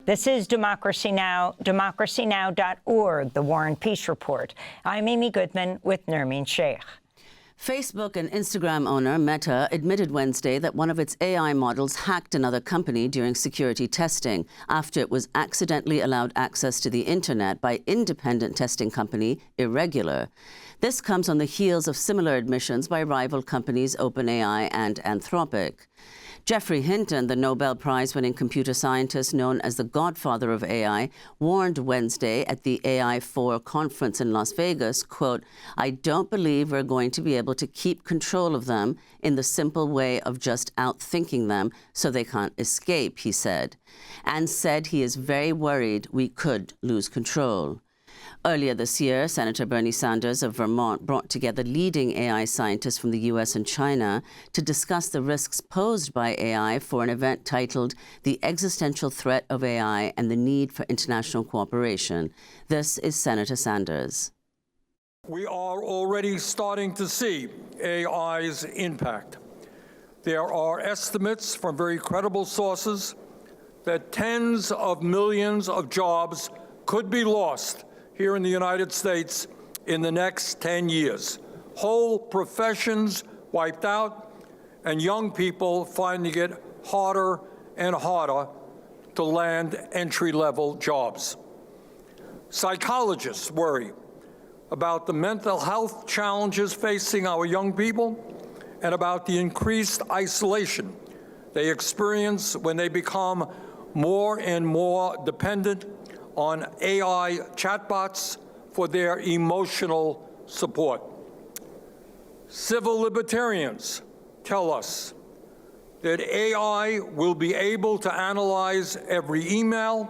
This is Democracy Now!, democracynow.org, The War and Peace Report. I'm Amy Goodman with Nermeen Sheikh. Facebook and Instagram owner Meta admitted Wednesday that one of its AI models hacked another company during security testing after it was accidentally allowed access to the internet by independent testing company Irregular. This comes on the heels of similar admissions by rival companies OpenAI and Anthropic. Geoffrey Hinton, the Nobel Prize-winning computer scientist known as the godfather of AI, warned Wednesday at the AI4 conference in Las Vegas, quote, "I don't believe we're going to be able to keep control of them in the simple way of just outthinking them so they can't escape," he said, and said he is very worried we could lose control. Earlier this year, Senator Bernie Sanders of Vermont brought together leading AI scientists from the U.S. and China to discuss the risks posed by AI for an event titled The Existential Threat of AI and the Need for International Cooperation. This is Senator Sanders. We are already starting to see AI's impact. There are estimates from very credible sources that tens of millions of jobs could be lost here in the United States in the next 10 years. Whole professions wiped out, and young people finding it harder and harder to land entry-level jobs. Psychologists worry about the mental health challenges facing our young people and about the increased isolation they experience when they become more and more dependent on AI chatbots for their emotional support. Civil libertarians tell us that AI will be able to analyze every email,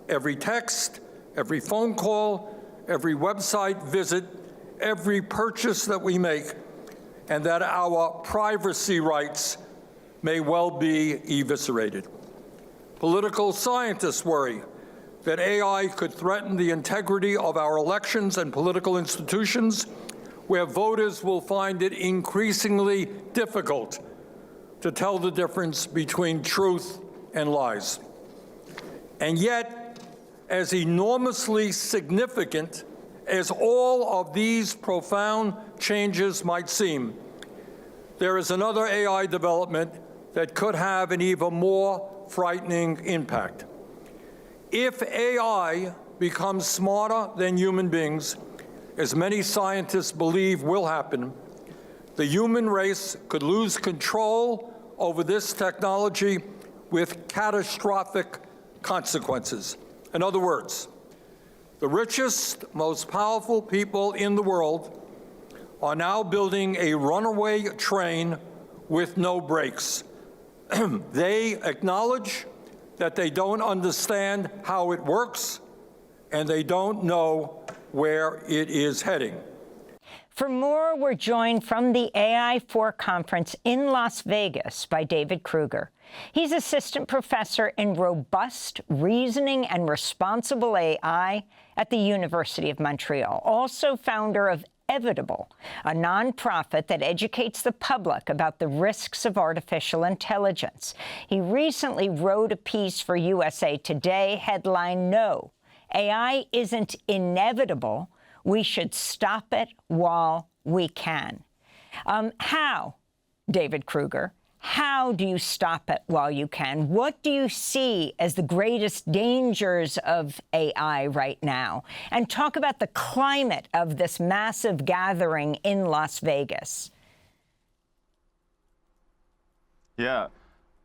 every text, every phone call, every website visit, every purchase that we make, and that our privacy rights may well be eviscerated. Political scientists worry that AI could threaten the integrity of our elections and political institutions, where voters will find it increasingly difficult to tell the difference between truth and lies. And yet, as enormously significant as all of these profound changes might seem, there is another AI development that could have an even more frightening impact. If AI becomes smarter than human beings, as many scientists believe will happen, the human race could lose control over this technology with catastrophic consequences. In other words, the richest, most powerful people in the world are now building a runaway train with no brakes. They acknowledge that they don't understand how it works, and they don't know where it is heading. For more, we're joined from the AI4 conference in Las Vegas by David Krueger. He's assistant professor in robust reasoning and responsible AI at the University of Montreal, also founder of Evitable, a nonprofit that educates the public about the risks of artificial intelligence. He recently wrote a piece for USA Today, headline, "No, AI isn't inevitable. We should stop it while we can." How, David Krueger? How do you stop it while you can? What do you see as the greatest dangers of AI right now? And talk about the climate of this massive gathering in Las Vegas. Yeah,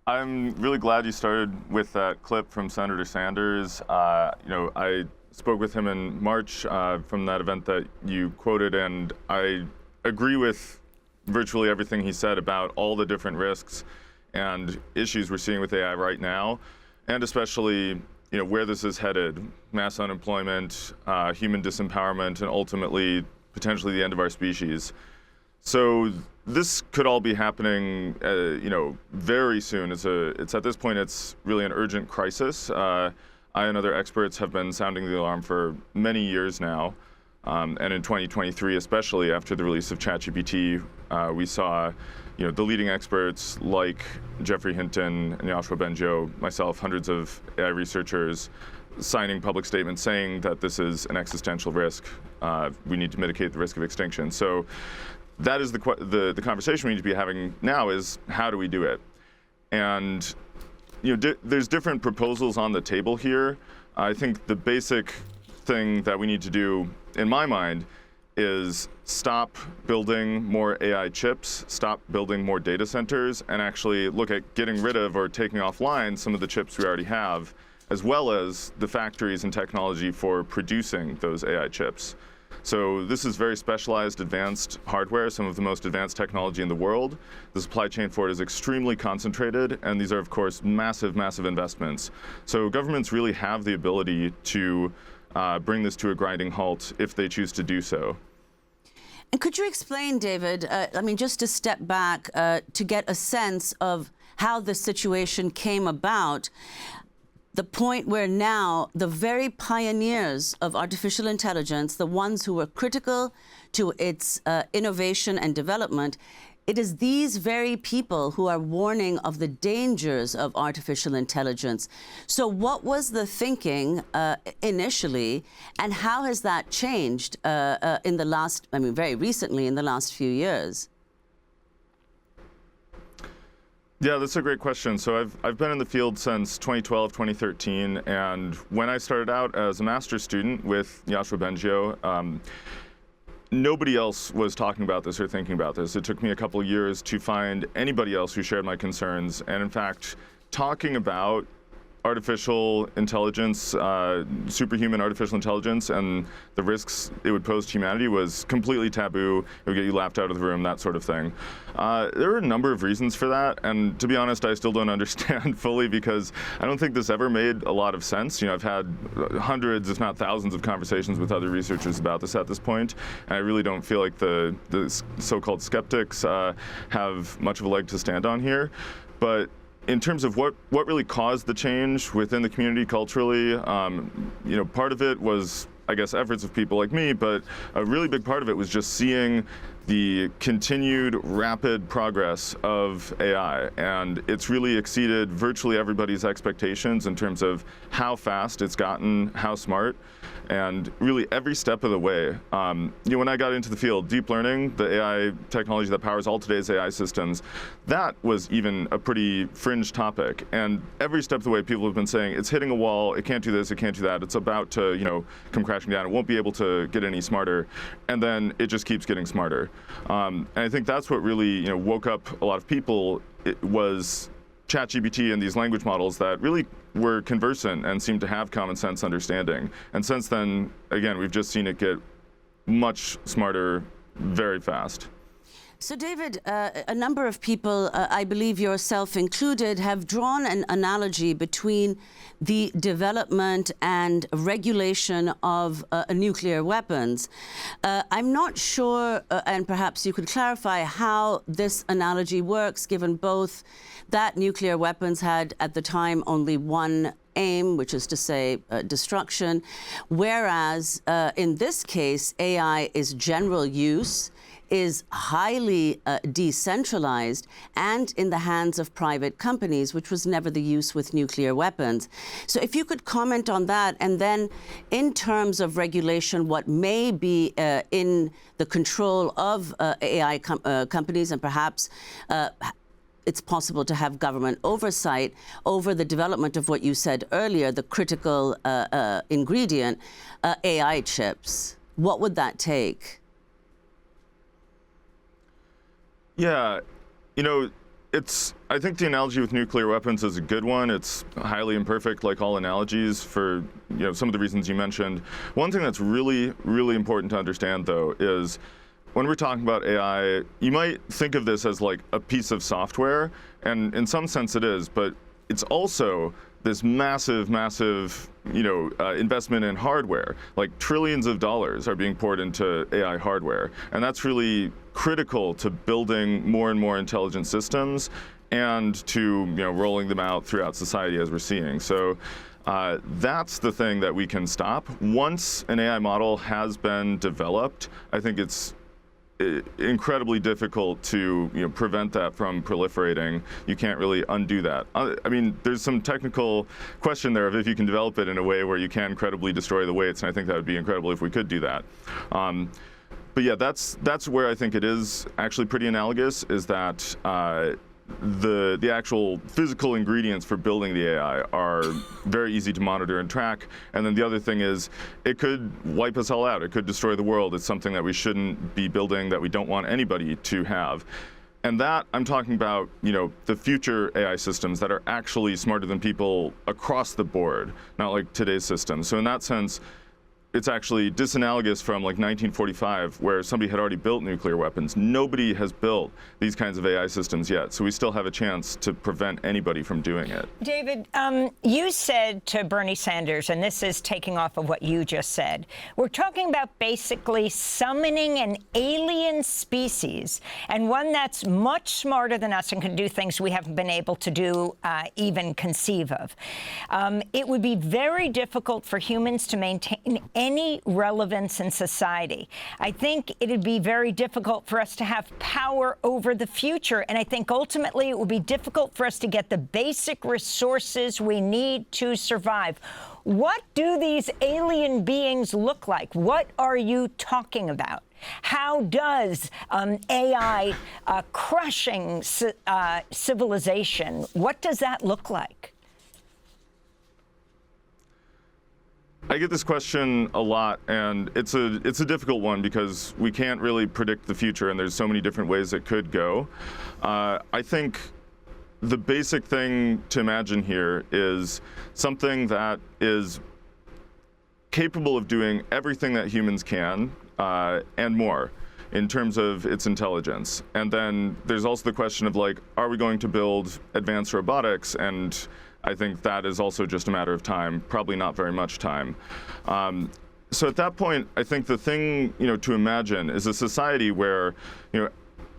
I'm really glad you started with that clip from Senator Sanders. I spoke with him in March from that event that you quoted, and I agree with virtually everything he said about all the different risks and issues we're seeing with AI right now, and especially where this is headed: mass unemployment, human disempowerment, and ultimately potentially the end of our species. So this could all be happening, very soon. It's at this point, it's really an urgent crisis. I and other experts have been sounding the alarm for many years now. And in 2023, especially after the release of ChatGPT, we saw the leading experts like Jeffrey Hinton and Yoshua Bengio, myself, hundreds of AI researchers signing public statements saying that this is an existential risk. We need to mitigate the risk of extinction. So that is the conversation we need to be having now is how do we do it? And there's different proposals on the table here. I think the basic thing that we need to do, in my mind, is stop building more AI chips, stop building more data centers, and actually look at getting rid of or taking offline some of the chips we already have, as well as the factories and technology for producing those AI chips. So this is very specialized, advanced hardware, some of the most advanced technology in the world. The supply chain for it is extremely concentrated, and these are, of course, massive, massive investments. So governments really have the ability to bring this to a grinding halt if they choose to do so. And could you explain, David, just to step back to get a sense of how the situation came about, the point where now the very pioneers of artificial intelligence, the ones who were critical to its innovation and development, it is these very people who are warning of the dangers of artificial intelligence. So what was the thinking initially, and how has that changed in the last, very recently in the last few years? Yeah, that's a great question. So I've been in the field since 2012, 2013, and when I started out as a master's student with Yoshua Bengio, nobody else was talking about this or thinking about this. It took me a couple of years to find anybody else who shared my concerns. And in fact, talking about artificial intelligence, superhuman artificial intelligence, and the risks it would pose to humanity was completely taboo. It would get you laughed out of the room, that sort of thing. There are a number of reasons for that, and to be honest, I still don't understand fully because I don't think this ever made a lot of sense. I've had hundreds, if not thousands, of conversations with other researchers about this at this point, and I really don't feel like the so-called skeptics have much of a leg to stand on here. But in terms of what really caused the change within the community culturally, part of it was, I guess, efforts of people like me, but a really big part of it was just seeing the continued rapid progress of AI. And it's really exceeded virtually everybody's expectations in terms of how fast it's gotten, how smart, and really every step of the way. When I got into the field, deep learning, the AI technology that powers all today's AI systems, that was even a pretty fringe topic. And every step of the way, people have been saying, it's hitting a wall, it can't do this, it can't do that, it's about to, come crashing down, it won't be able to get any smarter. And then it just keeps getting smarter. And I think that's what really, woke up a lot of people. It was ChatGPT and these language models that really were conversant and seemed to have common sense understanding. And since then, again, we've just seen it get much smarter very fast. So, David, a number of people, I believe yourself included, have drawn an analogy between the development and regulation of nuclear weapons. I'm not sure, and perhaps you could clarify how this analogy works, given both that nuclear weapons had at the time only one aim, which is to say destruction, whereas in this case, AI is general use, is highly decentralized and in the hands of private companies, which was never the use with nuclear weapons. So if you could comment on that, and then in terms of regulation, what may be in the control of AI companies, and perhaps it's possible to have government oversight over the development of what you said earlier, the critical ingredient, AI chips. What would that take? Yeah, I think the analogy with nuclear weapons is a good one. It's highly imperfect, like all analogies, for some of the reasons you mentioned. One thing that's really, really important to understand, though, is when we're talking about AI, you might think of this as like a piece of software, and in some sense it is, but it's also this massive, massive, investment in hardware. Like trillions of dollars are being poured into AI hardware, and that's really critical to building more and more intelligent systems and to rolling them out throughout society as we're seeing. So that's the thing that we can stop. Once an AI model has been developed, I think it's incredibly difficult to prevent that from proliferating. You can't really undo that. I mean, there's some technical question there of if you can develop it in a way where you can credibly destroy the weights, and I think that would be incredible if we could do that. But yeah, that's where I think it is actually pretty analogous, is that the actual physical ingredients for building the AI are very easy to monitor and track. And then the other thing is, it could wipe us all out. It could destroy the world. It's something that we shouldn't be building, that we don't want anybody to have. And that, I'm talking about, the future AI systems that are actually smarter than people across the board, not like today's systems. So in that sense, it's actually disanalogous from like 1945, where somebody had already built nuclear weapons. Nobody has built these kinds of AI systems yet, so we still have a chance to prevent anybody from doing it. David, you said to Bernie Sanders, and this is taking off of what you just said, we're talking about basically summoning an alien species, and one that's much smarter than us and can do things we haven't been able to do, even conceive of. It would be very difficult for humans to maintain any relevance in society. I think it'd be very difficult for us to have power over the future, and I think ultimately it would be difficult for us to get the basic resources we need to survive. What do these alien beings look like? What are you talking about? How does AI crushing civilization, what does that look like? I get this question a lot, and it's a difficult one because we can't really predict the future, and there's so many different ways it could go. I think the basic thing to imagine here is something that is capable of doing everything that humans can, and more, in terms of its intelligence. And then there's also the question of, like, are we going to build advanced robotics? And I think that is also just a matter of time, probably not very much time. So at that point, I think the thing to imagine is a society where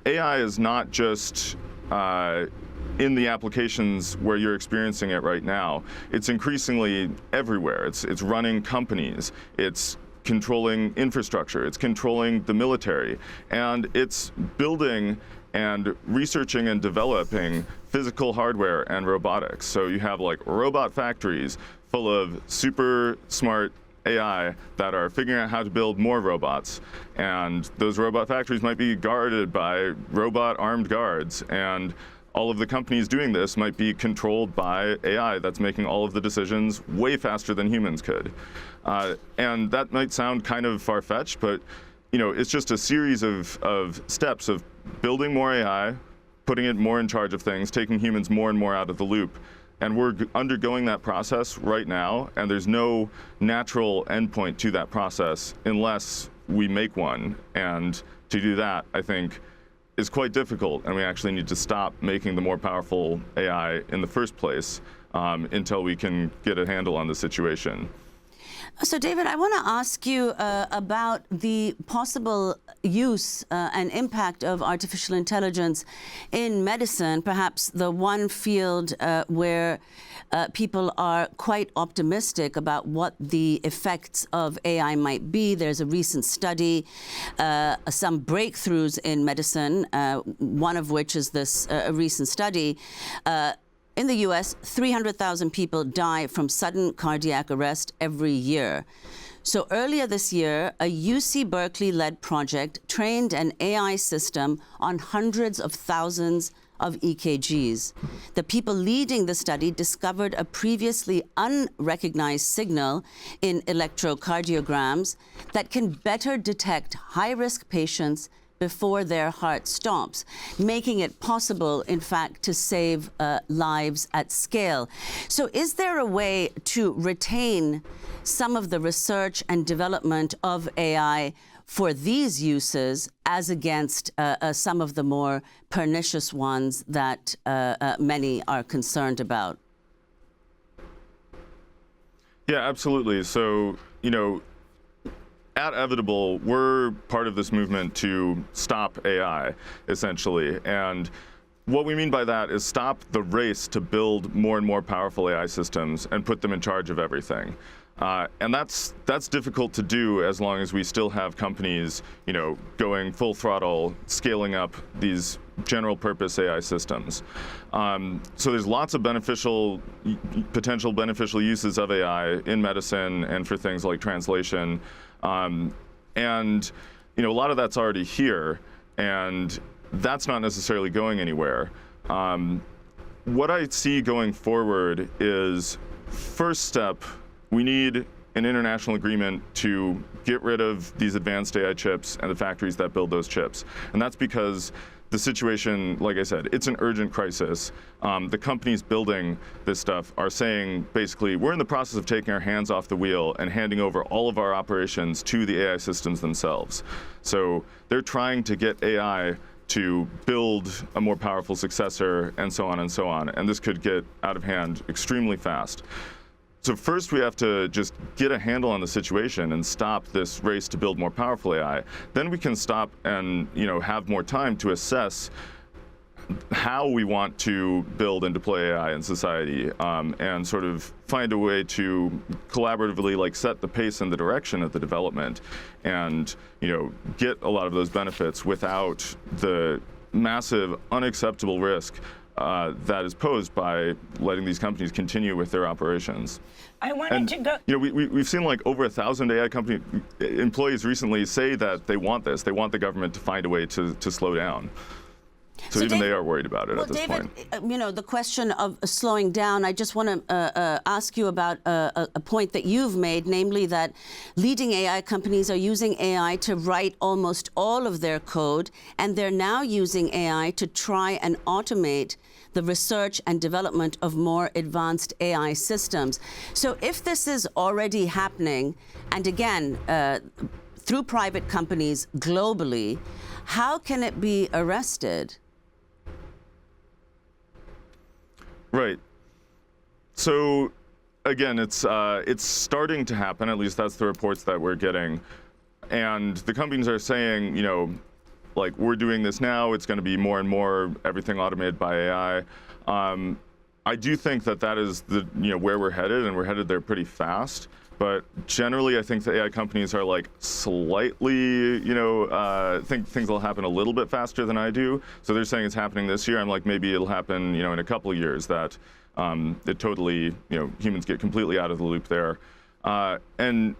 AI is not just in the applications where you're experiencing it right now. It's increasingly everywhere. It's running companies. It's controlling infrastructure. It's controlling the military. And it's building and researching and developing physical hardware and robotics. So you have like robot factories full of super smart AI that are figuring out how to build more robots. And those robot factories might be guarded by robot armed guards. And all of the companies doing this might be controlled by AI that's making all of the decisions way faster than humans could. And that might sound kind of far-fetched, but it's just a series of steps of building more AI, putting it more in charge of things, taking humans more and more out of the loop. And we're undergoing that process right now, and there's no natural endpoint to that process unless we make one. And to do that, I think, is quite difficult, and we actually need to stop making the more powerful AI in the first place until we can get a handle on the situation. So, David, I want to ask you about the possible use and impact of artificial intelligence in medicine, perhaps the one field where people are quite optimistic about what the effects of AI might be. There's a recent study, some breakthroughs in medicine, one of which is this recent study. In the U.S., 300,000 people die from sudden cardiac arrest every year. So earlier this year, a UC Berkeley-led project trained an AI system on hundreds of thousands of EKGs. The people leading the study discovered a previously unrecognized signal in electrocardiograms that can better detect high-risk patients before their heart stops, making it possible, in fact, to save lives at scale. So is there a way to retain some of the research and development of AI for these uses as against some of the more pernicious ones that many are concerned about? Yeah, absolutely. So, at Evitable, we're part of this movement to stop AI, essentially. And what we mean by that is stop the race to build more and more powerful AI systems and put them in charge of everything. And that's difficult to do as long as we still have companies, going full throttle, scaling up these general purpose AI systems. So there's lots of potential beneficial uses of AI in medicine and for things like translation. And a lot of that's already here, and that's not necessarily going anywhere. What I see going forward is, first step, we need an international agreement to get rid of these advanced AI chips and the factories that build those chips. And that's because the situation, like I said, it's an urgent crisis. The companies building this stuff are saying, basically, we're in the process of taking our hands off the wheel and handing over all of our operations to the AI systems themselves. So they're trying to get AI to build a more powerful successor, and so on and so on. And this could get out of hand extremely fast. So first, we have to just get a handle on the situation and stop this race to build more powerful AI. Then we can stop and have more time to assess how we want to build and deploy AI in society, and sort of find a way to collaboratively set the pace and the direction of the development, and get a lot of those benefits without the massive, unacceptable risk that is posed by letting these companies continue with their operations. I wanted to go. We've seen over 1,000 AI company employees recently say that they want this. They want the government to find a way to slow down. So even they are worried about it at this point. The question of slowing down, I just want to ask you about a point that you've made, namely that leading AI companies are using AI to write almost all of their code, and they're now using AI to try and automate the research and development of more advanced AI systems. So if this is already happening, and again, through private companies globally, how can it be arrested? Right. So again, it's starting to happen. At least that's the reports that we're getting. And the companies are saying, we're doing this now. It's going to be more and more everything automated by AI. I do think that is where we're headed, and we're headed there pretty fast. But generally, I think the AI companies are slightly, think things will happen a little bit faster than I do. So they're saying it's happening this year. I'm like, maybe it'll happen, in a couple of years, that it totally, humans get completely out of the loop there. And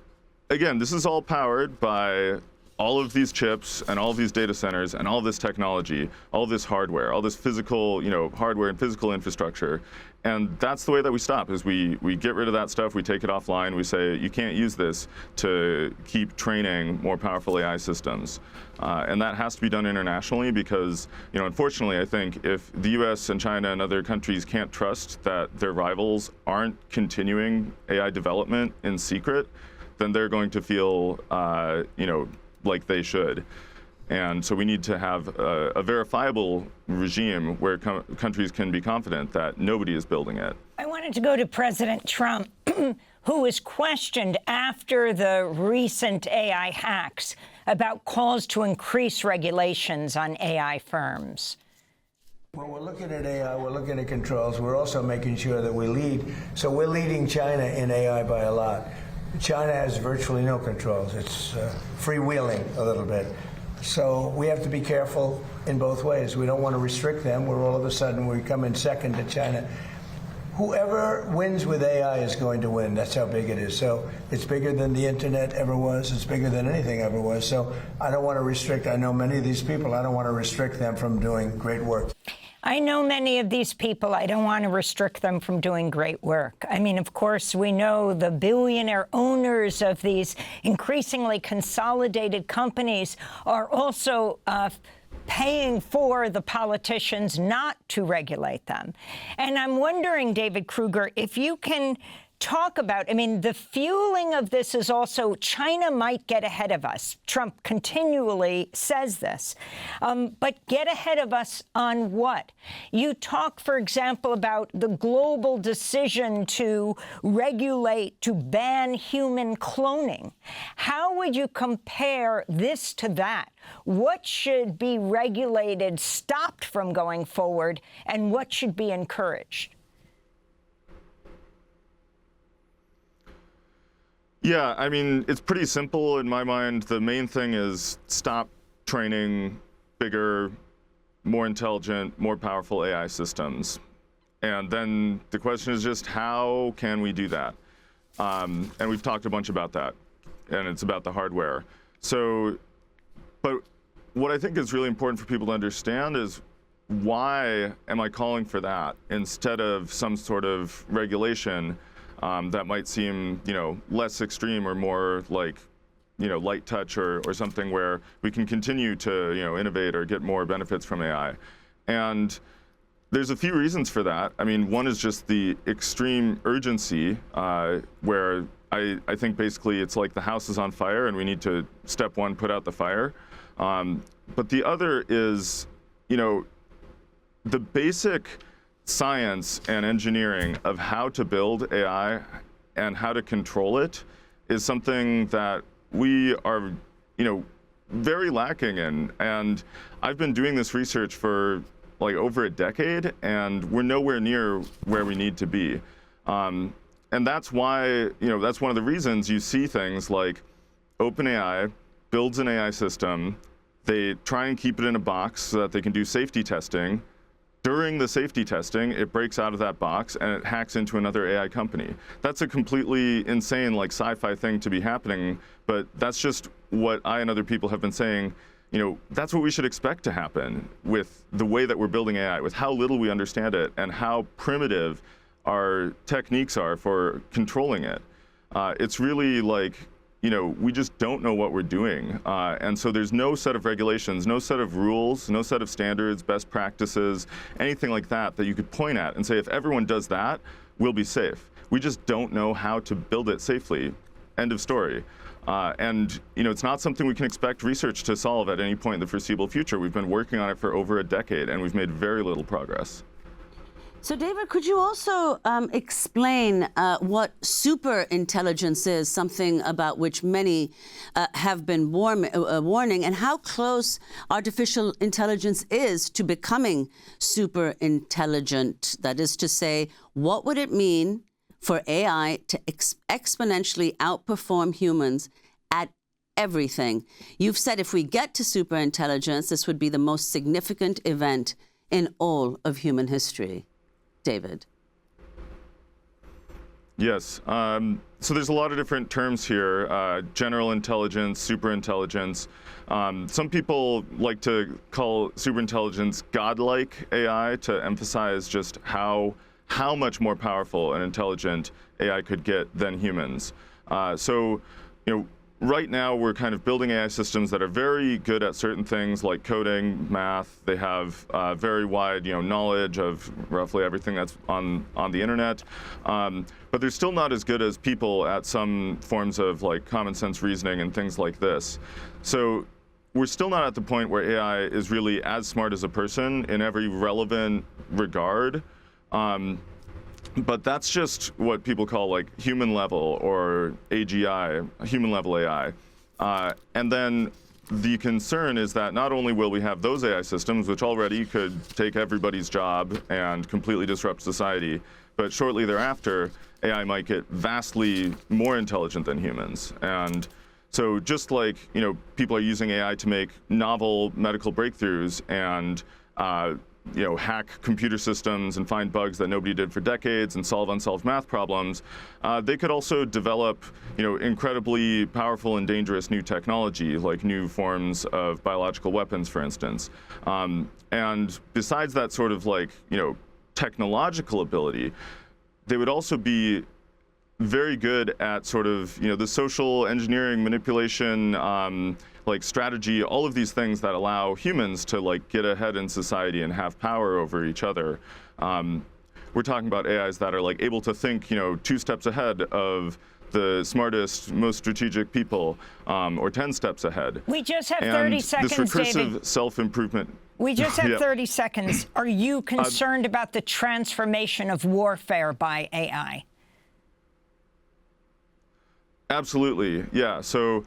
again, this is all powered by all of these chips and all of these data centers and all this technology, all this hardware, all this physical, hardware and physical infrastructure. And that's the way that we stop, is we get rid of that stuff, we take it offline, we say, you can't use this to keep training more powerful AI systems. And that has to be done internationally because, unfortunately, I think if the US and China and other countries can't trust that their rivals aren't continuing AI development in secret, then they're going to feel, like they should. And so we need to have a verifiable regime where countries can be confident that nobody is building it. I wanted to go to President Trump, who was questioned after the recent AI hacks about calls to increase regulations on AI firms. When we're looking at AI, we're looking at controls. We're also making sure that we lead. So we're leading China in AI by a lot. China has virtually no controls. It's freewheeling a little bit. So we have to be careful in both ways. We don't want to restrict them, where all of a sudden we come in second to China. Whoever wins with AI is going to win. That's how big it is. So it's bigger than the internet ever was. It's bigger than anything ever was. So I don't want to restrict. I know many of these people. I don't want to restrict them from doing great work. I know many of these people. I don't want to restrict them from doing great work. I mean, of course, we know the billionaire owners of these increasingly consolidated companies are also paying for the politicians not to regulate them. And I'm wondering, David Krueger, if you can talk about, the fueling of this is also China might get ahead of us. Trump continually says this. But get ahead of us on what? You talk, for example, about the global decision to regulate, to ban human cloning. How would you compare this to that? What should be regulated, stopped from going forward, and what should be encouraged? Yeah, I mean, it's pretty simple in my mind. The main thing is stop training bigger, more intelligent, more powerful AI systems. And then the question is just how can we do that? And we've talked a bunch about that, and it's about the hardware. So, but what I think is really important for people to understand is why am I calling for that instead of some sort of regulation that might seem, less extreme or more like, light touch or something where we can continue to, innovate or get more benefits from AI. And there's a few reasons for that. I mean, one is just the extreme urgency where I think basically it's like the house is on fire and we need to, step one, put out the fire. But the other is, the basic science and engineering of how to build AI and how to control it is something that we are, very lacking in. And I've been doing this research for like over a decade, and we're nowhere near where we need to be. And that's why, that's one of the reasons you see things like OpenAI builds an AI system. They try and keep it in a box so that they can do safety testing. During the safety testing, it breaks out of that box and it hacks into another AI company. That's a completely insane, like sci-fi thing to be happening, but that's just what I and other people have been saying. That's what we should expect to happen with the way that we're building AI, with how little we understand it and how primitive our techniques are for controlling it. It's really like, we just don't know what we're doing. And so there's no set of regulations, no set of rules, no set of standards, best practices, anything like that that you could point at and say, if everyone does that, we'll be safe. We just don't know how to build it safely. End of story. And it's not something we can expect research to solve at any point in the foreseeable future. We've been working on it for over a decade, and we've made very little progress. So, David, could you also explain what superintelligence is, something about which many have been warning, and how close artificial intelligence is to becoming superintelligent? That is to say, what would it mean for AI to exponentially outperform humans at everything? You've said if we get to superintelligence, this would be the most significant event in all of human history. David. Yes. So there's a lot of different terms here, general intelligence, superintelligence. Some people like to call superintelligence godlike AI to emphasize just how much more powerful and intelligent AI could get than humans. Right now we're kind of building AI systems that are very good at certain things like coding, math. They have very wide, knowledge of roughly everything that's on the internet. But they're still not as good as people at some forms of like common sense reasoning and things like this. So we're still not at the point where AI is really as smart as a person in every relevant regard. But that's just what people call like human level or AGI, human level AI. And then the concern is that not only will we have those AI systems, which already could take everybody's job and completely disrupt society, but shortly thereafter, AI might get vastly more intelligent than humans. And so just like, people are using AI to make novel medical breakthroughs and hack computer systems and find bugs that nobody did for decades and solve unsolved math problems, they could also develop, incredibly powerful and dangerous new technology, like new forms of biological weapons, for instance. And besides that sort of like, technological ability, they would also be very good at sort of, the social engineering, manipulation, like strategy, all of these things that allow humans to like get ahead in society and have power over each other. We're talking about AIs that are like able to think, 2 steps ahead of the smartest, most strategic people, or 10 steps ahead. We just have 30 seconds, this recursive David. Self-improvement. We just have Yep. 30 seconds. Are you concerned about the transformation of warfare by AI? Absolutely, yeah. So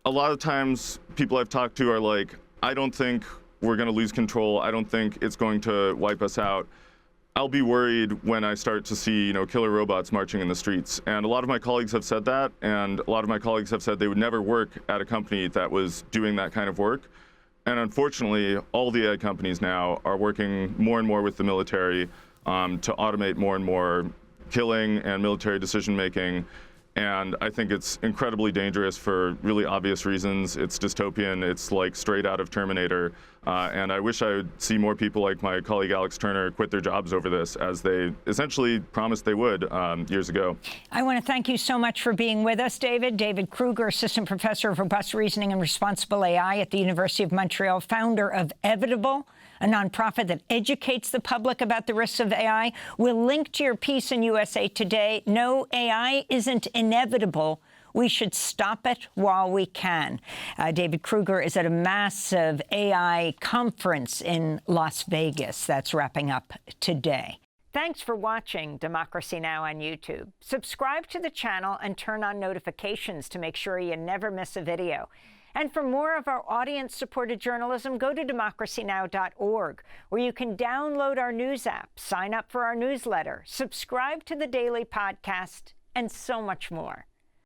a lot of times people I've talked to are like, I don't think we're going to lose control. I don't think it's going to wipe us out. I'll be worried when I start to see, killer robots marching in the streets. And a lot of my colleagues have said that, and a lot of my colleagues have said they would never work at a company that was doing that kind of work. And unfortunately, all the AI companies now are working more and more with the military to automate more and more killing and military decision-making. And I think it's incredibly dangerous for really obvious reasons. It's dystopian. It's like straight out of Terminator. And I wish I would see more people like my colleague Alex Turner quit their jobs over this, as they essentially promised they would years ago. I want to thank you so much for being with us, David. David Krueger, Assistant Professor of Robust Reasoning and Responsible AI at the University of Montreal, founder of Evitable, a nonprofit that educates the public about the risks of AI. We'll link to your piece in USA Today. No, AI isn't inevitable. We should stop it while we can. David Krueger is at a massive AI conference in Las Vegas. That's wrapping up today. Thanks for watching Democracy Now! On YouTube. Subscribe to the channel and turn on notifications to make sure you never miss a video. And for more of our audience-supported journalism, go to democracynow.org, where you can download our news app, sign up for our newsletter, subscribe to the daily podcast, and so much more.